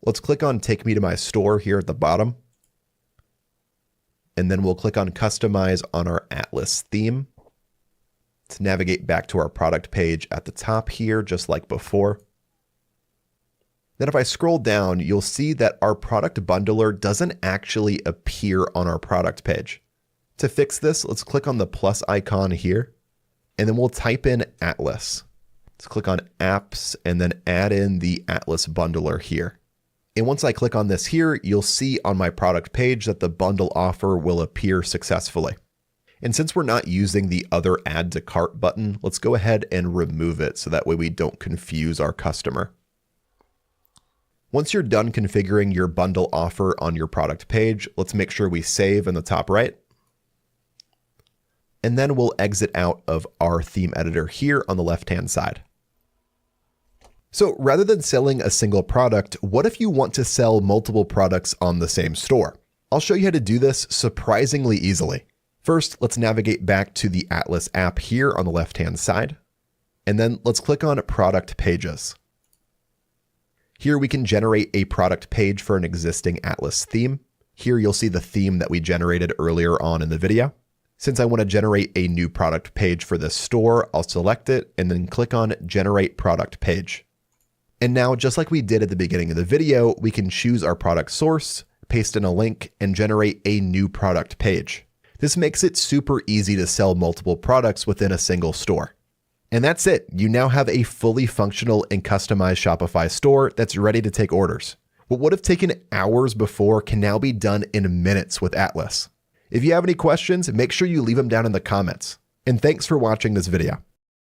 Let's click on Take Me to My Store here at the bottom. And then we'll click on Customize on our Atlas theme. Let's navigate back to our product page at the top here, just like before. Then if I scroll down, you'll see that our product bundler doesn't actually appear on our product page. To fix this, let's click on the plus icon here, and then we'll type in Atlas. Let's click on Apps and then add in the Atlas bundler here. And once I click on this here, you'll see on my product page that the bundle offer will appear successfully. And since we're not using the other Add to Cart button, let's go ahead and remove it so that way we don't confuse our customer. Once you're done configuring your bundle offer on your product page, let's make sure we save in the top right. And then we'll exit out of our theme editor here on the left-hand side. So rather than selling a single product, what if you want to sell multiple products on the same store? I'll show you how to do this surprisingly easily. First, let's navigate back to the Atlas app here on the left-hand side. And then let's click on Product Pages. Here we can generate a product page for an existing Atlas theme. Here you'll see the theme that we generated earlier on in the video. Since I want to generate a new product page for this store, I'll select it and then click on Generate Product Page. And now, just like we did at the beginning of the video, we can choose our product source, paste in a link, and generate a new product page. This makes it super easy to sell multiple products within a single store. And that's it. You now have a fully functional and customized Shopify store that's ready to take orders. What would have taken hours before can now be done in minutes with Atlas. If you have any questions, make sure you leave them down in the comments. And thanks for watching this video.